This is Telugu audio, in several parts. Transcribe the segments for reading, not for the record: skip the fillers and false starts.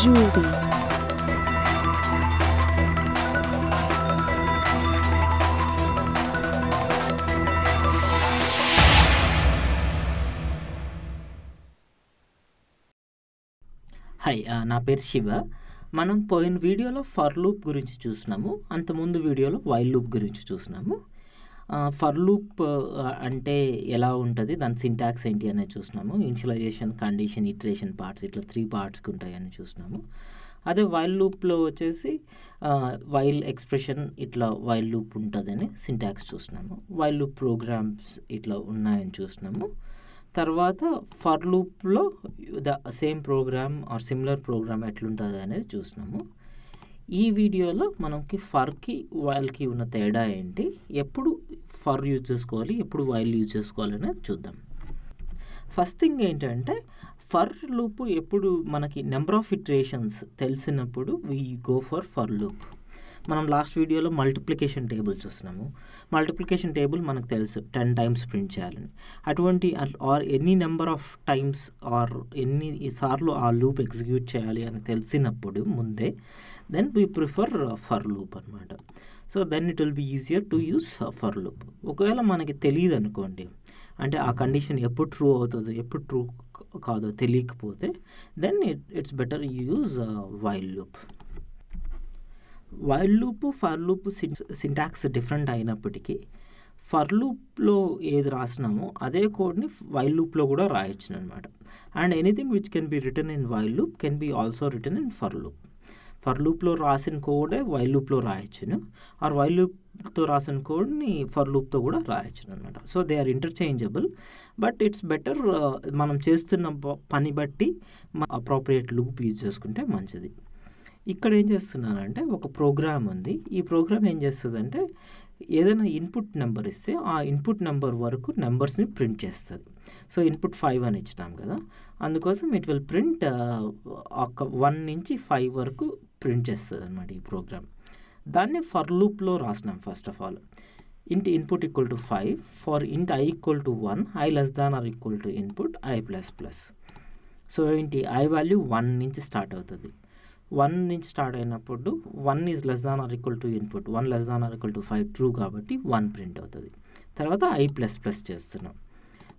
jewelries. హాయ్, నా పేరు శివ. మనం పోయిన వీడియోలో ఫర్ లూప్ గురించి చూసినాము, అంతకుముందు వీడియోలో వైల్ లూప్ గురించి చూసినాము. ఫర్ లూప్ అంటే ఎలా ఉంటుంది, దాని సింటాక్స్ ఏంటి అనేది చూసినాము. ఇనిషియలైజేషన్, కండిషన్, ఇటరేషన్ పార్ట్స్, ఇట్లా 3 పార్ట్స్కి ఉంటాయని చూసినాము. అదే వైల్ లూప్లో వచ్చేసి వైల్ ఎక్స్ప్రెషన్, ఇట్లా వైల్ లూప్ ఉంటుందని సింటాక్స్ చూసినాము. వైల్ లూప్ ప్రోగ్రామ్స్ ఇట్లా ఉన్నాయని చూసినాము. తర్వాత ఫర్ లూప్లో the same program or similar program ఎట్లుంటుంది అనేది చూసినాము. ఈ వీడియోలో మనకి ఫర్కి వైల్కి ఉన్న తేడా ఏంటి, ఎప్పుడు ఫర్ యూజ్ చేసుకోవాలి, ఎప్పుడు వైల్ యూజ్ చేసుకోవాలి అనేది చూద్దాం. ఫస్ట్ థింగ్ ఏంటంటే, ఫర్ లూప్ ఎప్పుడు మనకి నెంబర్ ఆఫ్ ఇటరేషన్స్ తెలిసినప్పుడు వీ గో ఫర్ లూప్. మనం లాస్ట్ వీడియోలో మల్టిప్లికేషన్ టేబుల్ చూస్తున్నాము. మల్టిప్లికేషన్ టేబుల్ మనకు తెలుసు 10 టైమ్స్ ప్రింట్ చేయాలని. అటువంటి or any number of times or ఎన్ని సార్లు ఆ లూప్ ఎగ్జిక్యూట్ చేయాలి అని తెలిసినప్పుడు ముందే then we prefer for loop అనమాట. So then it will be easier to use for loop. ఒకవేళ మనకి తెలియదు అనుకోండి, అంటే ఆ కండిషన్ ఎప్పుడు ట్రూ అవుతుందో ఎప్పుడు ట్రూ కాదో తెలియకపోతే then it's better use while loop. While loop, for loop syntax different అయినప్పటికీ ఫర్ లూప్లో ఏది రాసినామో అదే కోడ్ని వైల్ లూప్లో కూడా రాయొచ్చు అనమాట. And anything which can be return in while loop can be also return in for loop. For లూప్లో రాసిన కోడే వైల్ లూప్లో రాయొచ్చును, ఆర్ వైల్ లూప్తో రాసిన కోడ్ని ఫర్ లూప్తో కూడా రాయొచ్చు అనమాట. So they are interchangeable, but it's better మనం చేస్తున్న పని బట్టి అప్రోప్రియేట్ లూప్ యూజ్ చేసుకుంటే మంచిది. ఇక్కడ ఏం చేస్తున్నానంటే, ఒక ప్రోగ్రామ్ ఉంది. ఈ ప్రోగ్రామ్ ఏం చేస్తుందంటే, ఏదైనా ఇన్పుట్ నెంబర్ ఇస్తే ఆ ఇన్పుట్ నెంబర్ వరకు నెంబర్స్ని ప్రింట్ చేస్తుంది. సో ఇన్పుట్ 5 అని ఇచ్చినాం కదా, అందుకోసం ఇట్ విల్ ప్రింట్ 1 నుంచి 5 వరకు ప్రింట్ చేస్తుంది అనమాట ఈ ప్రోగ్రామ్. దాన్ని ఫర్ లూప్లో రాసినాం. ఫస్ట్ ఆఫ్ ఆల్ ఇంట్ ఇన్పుట్ ఈక్వల్ టు 5 ఫర్ ఇంట్ I equal to 1 I less than or equal to input I plus plus. So ఏంటి, ఐ వాల్యూ 1 నుంచి స్టార్ట్ అవుతుంది. 1 నుంచి స్టార్ట్ అయినప్పుడు 1 is less than or equal to input 1 less than or equal to 5 true కాబట్టి 1 ప్రింట్ అవుతుంది. తర్వాత ఐ ప్లస్ ప్లస్ చేస్తున్నాం.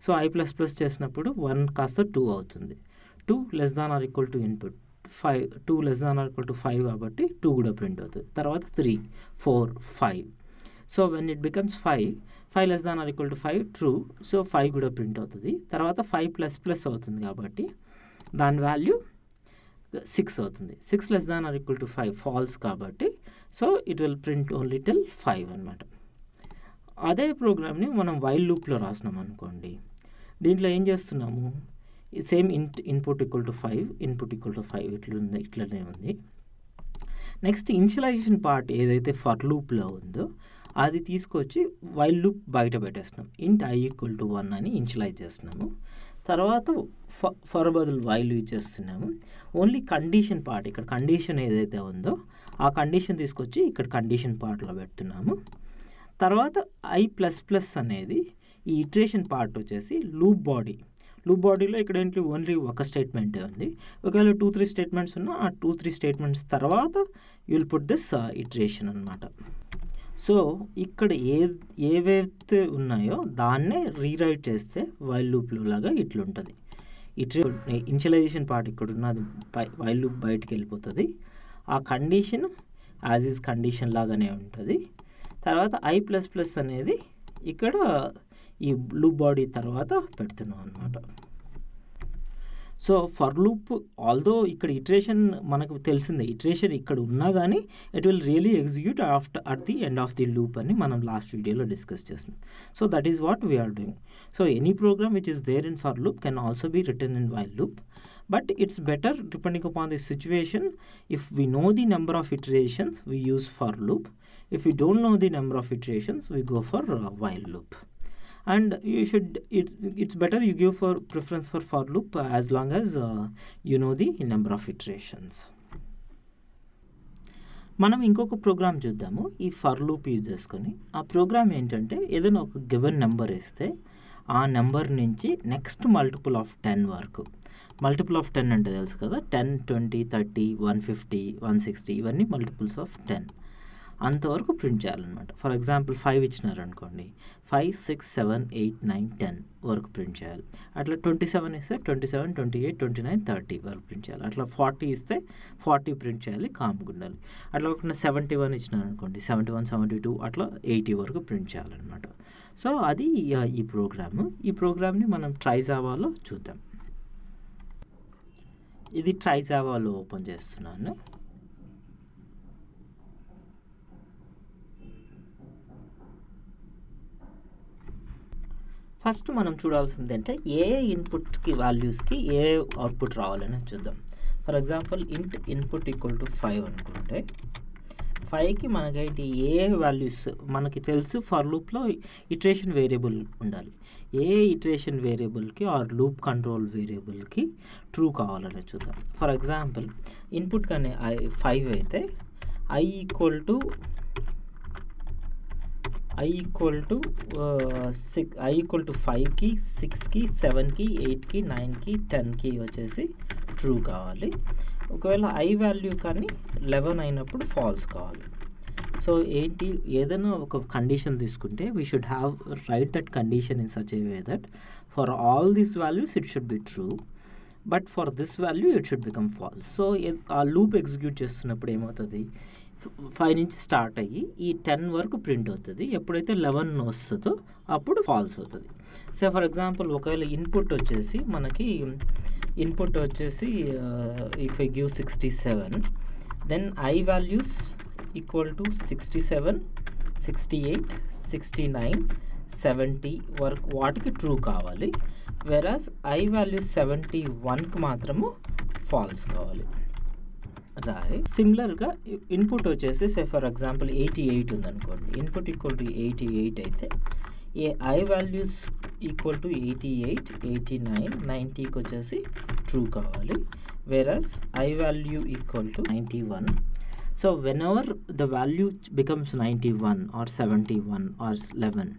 సో ఐ ప్లస్ ప్లస్ చేసినప్పుడు 1 కాస్త 2 అవుతుంది. 2 less than or equal to input 5 2 less than or equal to 5 కాబట్టి 2 కూడా ప్రింట్ అవుతుంది. తర్వాత 3 4 5. So when it becomes 5 less than or equal to 5 true, so 5 కూడా ప్రింట్ అవుతుంది. తర్వాత 5 ప్లస్ ప్లస్ అవుతుంది కాబట్టి దాని వాల్యూ 6 అవుతుంది. 6 less than or equal to 5 false కాబట్టి so it will print only till 5 అనమాట. అదే ప్రోగ్రామ్ని మనం వైల్ లూప్లో రాసినాం అనుకోండి, దీంట్లో ఏం చేస్తున్నాము, same input equal to 5 input equal to 5 ఇట్లనే ఉంది. నెక్స్ట్ ఇనిషియలైజేషన్ పార్ట్ ఏదైతే ఫర్ లూప్లో ఉందో అది తీసుకొచ్చి వైల్ లూప్ బయట పెట్టేస్తున్నాం. ఇంట్ ఐ ఈక్వల్ టు 1 అని ఇనిషియలైజ్ చేస్తున్నాము. తర్వాత ఫర్ బదులు వైల్ యూజ్ చేస్తున్నాము. ఓన్లీ కండిషన్ పార్ట్, ఇక్కడ కండిషన్ ఏదైతే ఉందో ఆ కండిషన్ తీసుకొచ్చి ఇక్కడ కండిషన్ పార్ట్లో పెడుతున్నాము. తర్వాత ఐ ప్లస్ ప్లస్ అనేది ఈ ఇటరేషన్ పార్ట్ వచ్చేసి లూప్ బాడీ. లూప్ బాడీలో ఇక్కడ ఏంటి, ఓన్లీ ఒక స్టేట్మెంటే ఉంది. ఒకవేళ 2-3 స్టేట్మెంట్స్ ఉన్నా ఆ 2-3 స్టేట్మెంట్స్ తర్వాత you will put this iteration అనమాట. సో ఇక్కడ ఏవైతే ఉన్నాయో దాన్నే రీరైట్ చేస్తే వైల్ లూప్లో లాగా ఇట్లుంటుంది. ఇనిషియలైజేషన్ పార్ట్ ఇక్కడ ఉన్నది, వైల్ లూప్ బయటికి వెళ్ళిపోతుంది. ఆ కండిషన్ యాజ్ ఈజ్ కండిషన్ లాగానే ఉంటుంది. తర్వాత ఐ ప్లస్ ప్లస్ అనేది ఇక్కడ ఈ లూప్ బాడీ తర్వాత పెడుతున్నాం అనమాట. సో ఫర్ లూప్ ఆల్దో ఇక్కడ ఇటరేషన్ మనకు తెలిసిందే, ఇటరేషన్ ఇక్కడ ఉన్నా కానీ it will really execute at the end of the loop అని మనం లాస్ట్ వీడియోలో డిస్కస్ చేస్తున్నాం. So that is what we're doing. So any program which is there in for loop can also be written in while loop, but it's better depending upon the situation. If we know the number of iterations, we use for loop. If we don't know the number of iterations, we go for while loop. And you should, it's better you give for preference for loop as long as you know the number of iterations. మనం ఇంకొక ప్రోగ్రామ్ చూద్దాము ఈ ఫర్ లూప్ యూజ్ చేసుకొని. ఆ ప్రోగ్రామ్ ఏంటంటే, ఏదైనా ఒక గివెన్ నెంబర్ ఇస్తే ఆ నెంబర్ నుంచి నెక్స్ట్ మల్టిపుల్ ఆఫ్ 10 వరకు. మల్టిపుల్ ఆఫ్ 10 అంటే తెలుసు కదా, 10, 20, 30, 150, 160 ఇవన్నీ మల్టిపుల్స్ ఆఫ్ 10 అంతవరకు ప్రింట్ చేయాలన్నమాట. ఫర్ ఎగ్జాంపుల్ 5 ఇచ్చినారనుకోండి, 5, 6, 7, 8, 9, 10 వరకు ప్రింట్ చేయాలి. అట్లా 27 ఇస్తే 27, 28, 29, 30 వరకు ప్రింట్ చేయాలి. అట్లా 40 ఇస్తే 40 ప్రింట్ చేయాలి, కామ్గా ఉండాలి. అట్లా ఒక 71 ఇచ్చినారనుకోండి, 71, 72 అట్లా 80 వరకు ప్రింట్ చేయాలన్నమాట. సో అది ఈ ప్రోగ్రాము. ఈ ప్రోగ్రామ్ని మనం ట్రైజావాలో చూద్దాం. ఇది ట్రైజావాలో ఓపెన్ చేస్తున్నాను. ఫస్ట్ మనం చూడాల్సింది అంటే ఏ ఇన్పుట్కి వాల్యూస్కి ఏ అవుట్పుట్ రావాలని చూద్దాం. ఫర్ ఎగ్జాంపుల్ ఇంట్ ఇన్పుట్ ఈక్వల్ టు 5 అనుకుంటే 5కి మనకేంటి ఏ వాల్యూస్ మనకి తెలుసు, ఫర్ లూప్లో ఇటరేషన్ వేరియబుల్ ఉండాలి. ఏ ఇటరేషన్ వేరియబుల్కి ఆర్ లూప్ కంట్రోల్ వేరియబుల్కి ట్రూ కావాలని చూద్దాం. ఫర్ ఎగ్జాంపుల్ ఇన్పుట్ కానీ 5 అయితే i ఈక్వల్ టు 5కి 6కి 7కి 8కి 9కి 10కి వచ్చేసి ట్రూ కావాలి. ఒకవేళ i వాల్యూ కానీ 11 అయినప్పుడు ఫాల్స్ కావాలి. సో ఏంటి, ఏదైనా ఒక కండిషన్ తీసుకుంటే we should have write that condition in such a way that for all these values it should be true, but for this value it should become false. So ఆ లూప్ ఎగ్జిక్యూట్ చేస్తున్నప్పుడు ఏమవుతుంది, 5 నుంచి స్టార్ట్ అయ్యి ఈ 10 వరకు ప్రింట్ అవుతుంది. ఎప్పుడైతే 11 వస్తుందో అప్పుడు ఫాల్స్ అవుతుంది. సో ఫర్ ఎగ్జాంపుల్ ఒకవేళ ఇన్పుట్ వచ్చేసి మనకి if I give 67, then i values equal to 67, 68, 69, 70 వరకు వాటికి ట్రూ కావాలి. వెరాజ్ i వాల్యూ 71కి మాత్రము ఫాల్స్ కావాలి. రైట్. సిమిలర్గా ఇన్పుట్ వచ్చేసి ఫర్ ఎగ్జాంపుల్ 88 ఉందనుకోండి, ఇన్పుట్ ఈక్వల్ టు 88 అయితే i వాల్యూస్ ఈక్వల్ టు 88, 89, 90కి వచ్చేసి ట్రూ కావాలి. Whereas i value equal to 91. So whenever the value becomes 91 or 71 or 11,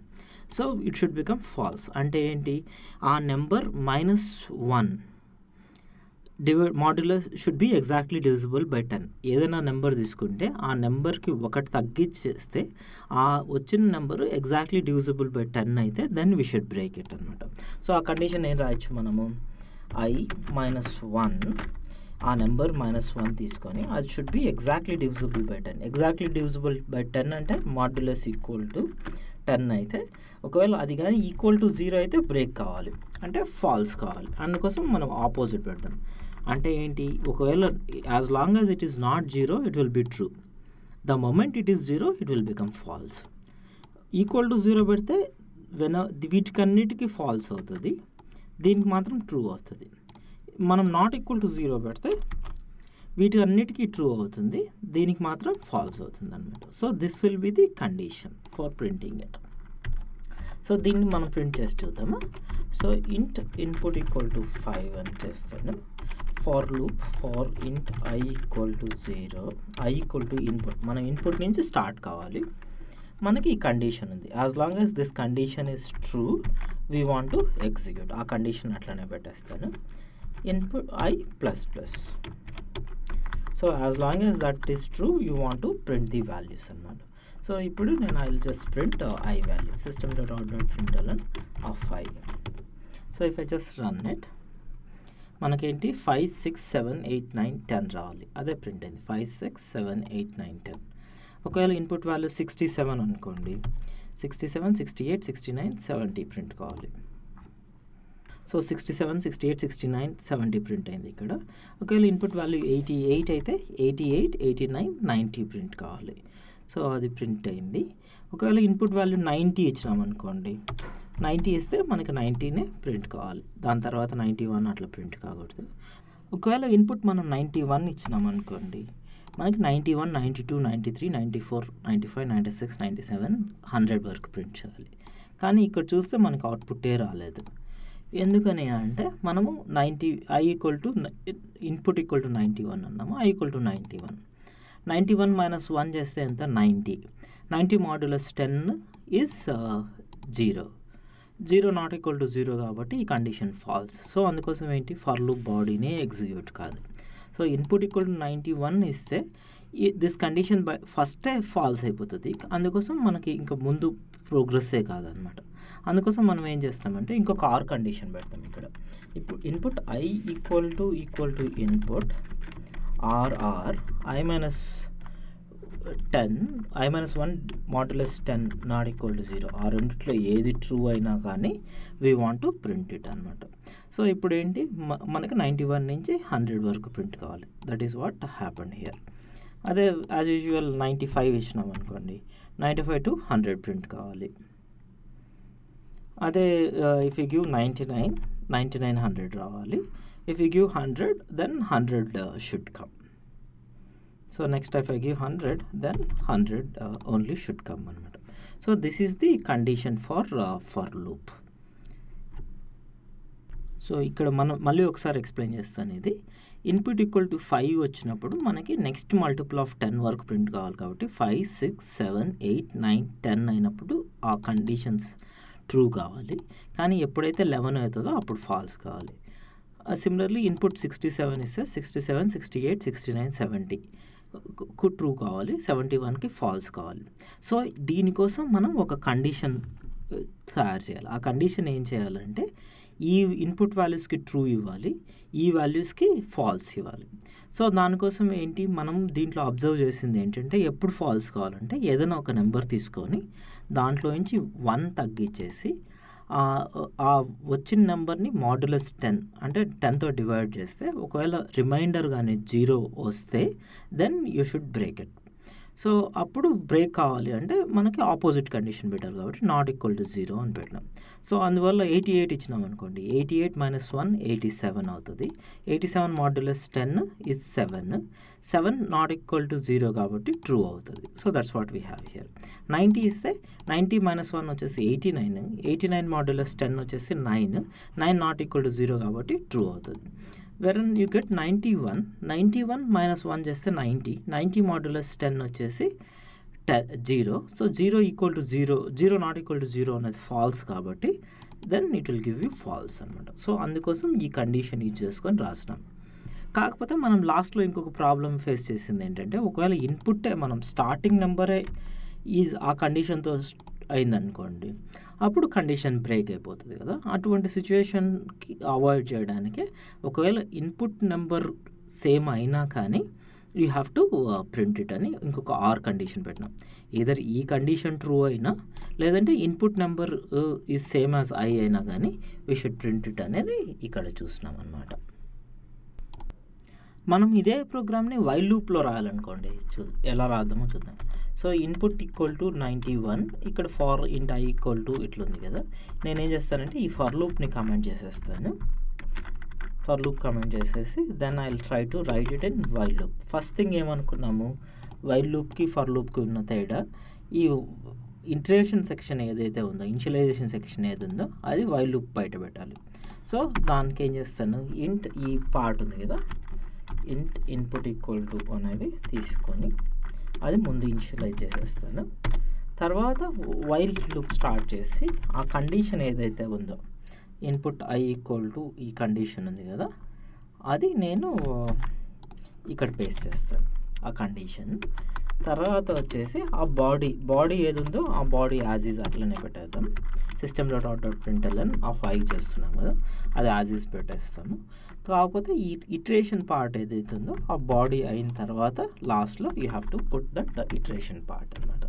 so it should become false. అంటే ఏంటి, ఆ number -1 modulus should be exactly divisible by 10. ఏదైనా నెంబర్ తీసుకుంటే ఆ నెంబర్కి ఒకటి తగ్గించేస్తే ఆ వచ్చిన నెంబరు ఎగ్జాక్ట్లీ డివిజిబుల్ బై 10 అయితే then we should break it అనమాట. సో ఆ కండిషన్ ఏం రాయొచ్చు మనము, i -1 ఆ నెంబర్ -1 తీసుకొని అది should be exactly divisible by 10. Exactly divisible by 10 అంటే మాడ్యులస్ ఈక్వల్ టు 10 అయితే, ఒకవేళ అది కానీ ఈక్వల్ టు 0 అయితే బ్రేక్ కావాలి, అంటే ఫాల్స్ కావాలి. అందుకోసం మనం ఆపోజిట్ పెడతాం. అంటే ఏంటి, ఒకవేళ as long as it is not 0 it will be true, the moment it is 0 it will become false. Equal to 0 పెడితే వీటికన్నిటికీ ఫాల్స్ అవుతుంది, దీనికి మాత్రం ట్రూ అవుతుంది. మనం నాట్ ఈక్వల్ టు 0 పెడితే వీటి అన్నిటికీ ట్రూ అవుతుంది, దీనికి మాత్రం ఫాల్స్ అవుతుంది అనమాట. So this will be the condition for printing it. So దీన్ని మనం ప్రింట్ చేసి చూద్దాము. సో ఇంట్ ఇన్పుట్ ఈక్వల్ టు 5 అని చేస్తాను. ఫార్ లూప్ ఫార్ ఇంట్ i equal to 0, i equal to input, మనం ఇన్పుట్ నుంచి స్టార్ట్ కావాలి. మనకి ఈ కండిషన్ ఉంది, as long as this condition is true we want to execute. ఆ కండిషన్ అట్లనే పెట్టేస్తాను. Input i plus plus. So as long as that is true you want to print the values అన్నమాట. సో ఇప్పుడు నేను I will just print i value system.out.println of 5. So if I just run it, మనకేంటి 5, 6, 7, 8, 9, 10 రావాలి. అదే ప్రింట్ అయింది 5, 6, 7, 8, 9, 10. ఒకవేళ ఇన్పుట్ వాల్యూ 67 అనుకోండి, 67, 68, 69, 70 ప్రింట్ కావాలి. సో 67, 68, 69, 70 ప్రింట్ అయింది ఇక్కడ. ఒకవేళ ఇన్పుట్ వాల్యూ 88 అయితే 88, 89, 90 ప్రింట్ కావాలి. సో అది ప్రింట్ అయింది. ఒకవేళ ఇన్పుట్ వాల్యూ 90 ఇచ్చినామనుకోండి, 90 ఇస్తే మనకి 90నే ప్రింట్ కావాలి, దాని తర్వాత 91 అట్లా ప్రింట్ కాకూడదు. ఒకవేళ ఇన్పుట్ మనం 91 ఇచ్చినామనుకోండి, మనకి 91, 92, 93, 94, 95, 96, 97, 100 వరకు ప్రింట్ చేయాలి. కానీ ఇక్కడ చూస్తే మనకు అవుట్పుట్టే రాలేదు. ఎందుకని అంటే మనము i equal to input equal to 91 అన్నాము, i ఈక్వల్ టు 91. 91 - 1 చేస్తే ఎంత, 90. 90 modulus 10 is 0. 0 not equal to 0 కాబట్టి ఈ కండిషన్ ఫాల్స్. సో అందుకోసం ఏంటి, ఫర్ లూప్ బాడీనే ఎగ్జిక్యూట్ కాదు. సో ఇన్పుట్ ఈక్వల్ టు 91 ఇస్తే దిస్ కండిషన్ బై ఫస్టే ఫాల్స్ అయిపోతుంది. అందుకోసం మనకి ఇంకా ముందు ప్రోగ్రెస్సే కాదనమాట. అందుకోసం మనం ఏం చేస్తామంటే ఇంకొక ఆర్ కండిషన్ పెడతాం ఇక్కడ. ఇప్పుడు input I equal to input are I minus 10 I minus 1 modulus 10 not equal to 0. ఆ రెండిట్లో ఏది ట్రూ అయినా కానీ we want to print it అనమాట. సో ఇప్పుడు ఏంటి, మనకి 91 నుంచి 100 వరకు ప్రింట్ కావాలి. That is what happened here. అదే యాజ్ యూజువల్ 95 ఇచ్చినాం అనుకోండి, 95 to 100 ప్రింట్ కావాలి. అదే ఇఫ్ యూ గివ్ 99, 100 రావాలి. If you give 100 then 100 should come. So next if I give 100 then 100 only should come అనమాట. So this is the condition for loop. So ఇక్కడ మనం మళ్ళీ ఒకసారి ఎక్స్ప్లెయిన్ చేస్తాను. ఇది ఇన్పుట్ ఈక్వల్ టు 5 వచ్చినప్పుడు మనకి నెక్స్ట్ మల్టిపుల్ ఆఫ్ 10 వరకు ప్రింట్ కావాలి కాబట్టి 5, 6, 7, 8, 9, 10 అయినప్పుడు ఆ కండిషన్స్ ట్రూ కావాలి. కానీ ఎప్పుడైతే 11 అవుతుందో అప్పుడు ఫాల్స్ కావాలి. సిమిలర్లీ ఇన్పుట్ 67 ఇస్తే 67, 68, 69, 70 ట్రూ కావాలి, 71కి ఫాల్స్ కావాలి. సో దీనికోసం మనం ఒక కండిషన్ తయారు చేయాలి. ఆ కండిషన్ ఏం చేయాలంటే ఈ ఇన్పుట్ వాల్యూస్కి ట్రూ ఇవ్వాలి, ఈ వాల్యూస్కి ఫాల్స్ ఇవ్వాలి. సో దానికోసం ఏంటి, మనం దీంట్లో అబ్జర్వ్ చేసింది ఏంటంటే ఎప్పుడు ఫాల్స్ కావాలంటే ఏదైనా ఒక నెంబర్ తీసుకొని దాంట్లో నుంచి 1 తగ్గించేసి ఆ వచ్చిన నెంబర్ని మాడ్యులస్ 10 అంటే 10తో డివైడ్ చేస్తే ఒకవేళ రిమైండర్ కానీ 0 వస్తే then you should break it. So అప్పుడు బ్రేక్ కావాలి అంటే మనకి ఆపోజిట్ కండిషన్ పెట్టాలి కాబట్టి నాట్ ఈక్వల్ టు 0 అని పెట్టినాం. సో అందువల్ల 88 ఇచ్చినాం అనుకోండి, 88 మైనస్ 1 87 అవుతుంది. 87 modulus 10 is 7. 7 not equal to 0 కాబట్టి ట్రూ అవుతుంది. So that's what we have here. 90 ఇస్తే 90 మైనస్ 1 వచ్చేసి 89. 89 మాడ్యులస్ 10 వచ్చేసి 9. 9 నాట్ ఈక్వల్ టు 0 కాబట్టి ట్రూ అవుతుంది. వెరన్ యూ గెట్ 91 మైనస్ 1 చేస్తే 90 మాడ్యులస్ 10 వచ్చేసి 0. So 0 equal to 0 not equal to 0 అనేది ఫాల్స్ కాబట్టి then it will give you false అనమాట. సో అందుకోసం ఈ కండిషన్ యూజ్ చేసుకొని రాసినాం. కాకపోతే మనం లాస్ట్లో ఇంకొక ప్రాబ్లం ఫేస్ చేసింది ఏంటంటే ఒకవేళ ఇన్పుట్టే మనం స్టార్టింగ్ నెంబరే ఆ కండిషన్తో అయిందనుకోండి, అప్పుడు కండిషన్ బ్రేక్ అయిపోతుంది కదా. అటువంటి సిచ్యువేషన్కి అవాయిడ్ చేయడానికి ఒకవేళ ఇన్పుట్ నెంబర్ సేమ్ అయినా కానీ you have to print it అని ఇంకొక ఆర్ కండిషన్ పెట్టినాం. ఈదర్ ఈ కండిషన్ ట్రూ అయినా లేదంటే input number is same as I అయినా కానీ వీ షుడ్ ప్రింట్ ఇట్ అనేది ఇక్కడ చూసినాం అన్నమాట. మనం ఇదే ప్రోగ్రామ్ని వైల్ లూప్లో రాయాలనుకోండి, ఎలా రాద్దామో చూద్దాం. సో ఇన్పుట్ ఈక్వల్ టు 91, ఇక్కడ ఫార్ ఇంట్ ఐ ఈక్వల్ టు ఇట్లుంది కదా. నేనేం చేస్తానంటే ఈ ఫర్ లూప్ని కమెంట్ చేసేస్తాను. ఫర్ లూప్ కమెంట్ చేసేసి then I will try to write it in while loop. First thing ఏమనుకున్నాము, వైల్ లూప్కి ఫర్ లూప్కి ఉన్న తేడా ఈ ఇంటరేషన్ సెక్షన్ ఏదైతే ఉందో, ఇనిషియలైజేషన్ సెక్షన్ ఏది ఉందో అది వైల్ లూప్ బయట పెట్టాలి. సో దానికి ఏం చేస్తాను, ఇంట్ ఈ పార్ట్ ఉంది కదా, ఇంట్ ఇన్పుట్ ఈక్వల్ టు అనేది తీసుకొని అది ముందు ఇనిషియలైజ్ చేసేస్తాను. తర్వాత వైల్ లూప్ స్టార్ట్ చేసి ఆ కండిషన్ ఏదైతే ఉందో ఇన్పుట్ ఐ ఈక్వల్ టు ఈ కండిషన్ ఉంది కదా, అది నేను ఇక్కడ పేస్ట్ చేస్తాను ఆ కండిషన్. తర్వాత వచ్చేసి ఆ బాడీ ఏది ఉందో ఆ బాడీ యాజ్ ఈజ్ అట్లనే పెట్టేద్దాం. system.out.println ఆఫ్ ఐ చేస్తున్నాం కదా, అది యాజ్ ఈజ్ పెట్టేస్తాము. కాకపోతే ఈ ఇటరేషన్ పార్ట్ ఏదైతే ఉందో ఆ బాడీ అయిన తర్వాత లాస్ట్లో you have to put that iteration part అనమాట.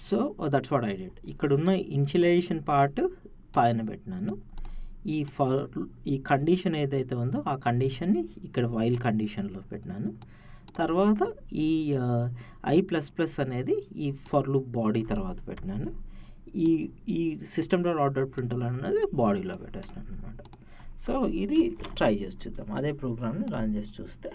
So that's what I did. ఇక్కడ ఉన్న ఇనిషియలైజేషన్ పార్ట్ పైన పెట్టినాను. ఈ కండిషన్ ఏదైతే ఉందో ఆ కండిషన్ని ఇక్కడ వైల్ కండిషన్లో పెట్టినాను. తర్వాత ఈ I++ అనేది ఈ ఫర్ లూప్ బాడీ తర్వాత పెట్టినాను. ఈ system.out.println అనేది బాడీలో పెట్టేస్తున్నాను అనమాట. సో ఇది ట్రై చేసి చూద్దాం. అదే ప్రోగ్రామ్ని రన్ చేసి చూస్తే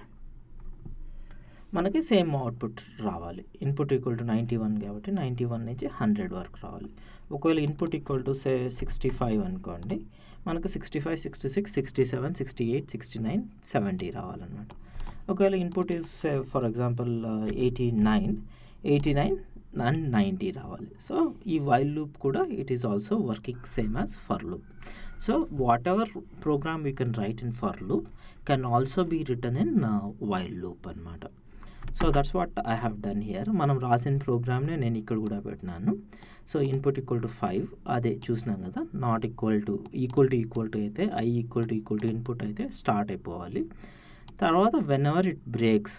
మనకి సేమ్ అవుట్పుట్ రావాలి. ఇన్పుట్ ఈక్వల్ టు 91 కాబట్టి 91 నుంచి 100 వరకు రావాలి. ఒకవేళ ఇన్పుట్ ఈక్వల్ టు 65 అనుకోండి, మనకు 65, 66, 67, 68, 69, 70 రావాలన్నమాట. ఒకవేళ input is for example 89, and 90 రావాలి. సో ఈ వైల్ లూప్ కూడా it is also working same as for loop. So whatever program you can write in for loop can also be written in while loop అనమాట. So that's what I have done here. మనం రాసిన ప్రోగ్రామ్ని నేను ఇక్కడ కూడా పెట్టినాను. సో ఇన్పుట్ ఈక్వల్ టు 5 అదే చూసినాం కదా, నాట్ ఈక్వల్ టు అయితే ఐ ఈక్వల్ టు ఇన్పుట్ అయితే స్టార్ట్ అయిపోవాలి. తర్వాత వెన్ ఎవర్ ఇట్ బ్రేక్స్,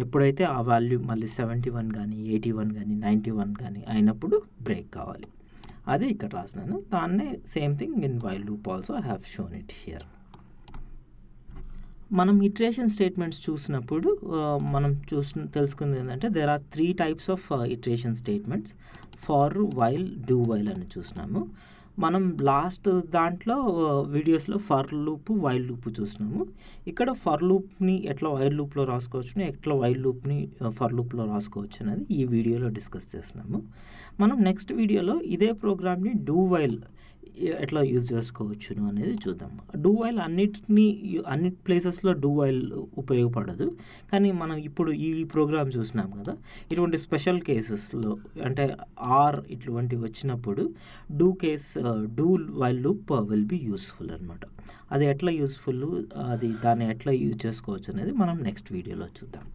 ఎప్పుడైతే ఆ వాల్యూ మళ్ళీ 71 కానీ 81 కానీ 91 కానీ అయినప్పుడు బ్రేక్ కావాలి. అదే ఇక్కడ రాసినాను. దాన్నే same thing in while loop also I have shown it here. మనం ఇటరేషన్ స్టేట్మెంట్స్ చూసినప్పుడు మనం తెలుసుకుంది ఏంటంటే there are 3 types of iteration statements, for, while, do while అని చూసినాము. మనం లాస్ట్ దాంట్లో వీడియోస్లో ఫర్ లూప్, వైల్ లూప్ చూసినాము. ఇక్కడ ఫర్ లూప్ని ఎట్లా వైల్ లూప్లో రాసుకోవచ్చు, ఎట్లా వైల్ లూప్ని ఫర్ లూప్లో రాసుకోవచ్చు అనేది ఈ వీడియోలో డిస్కస్ చేస్తున్నాము. మనం నెక్స్ట్ వీడియోలో ఇదే ప్రోగ్రామ్ని డూ వైల్ ఎట్లా యూజ్ చేసుకోవచ్చును అనేది చూద్దాం. డూ వైల్ అన్ని ప్లేసెస్లో డూ వైల్ ఉపయోగపడదు, కానీ మనం ఇప్పుడు ఈ ప్రోగ్రామ్ చూసినాం కదా, ఇటువంటి స్పెషల్ కేసెస్లో అంటే ఆర్ ఇటువంటివి వచ్చినప్పుడు do while loop will be useful అనమాట. అది ఎట్లా యూస్ఫుల్, దాన్ని ఎట్లా యూజ్ చేసుకోవచ్చు అనేది మనం నెక్స్ట్ వీడియోలో చూద్దాం.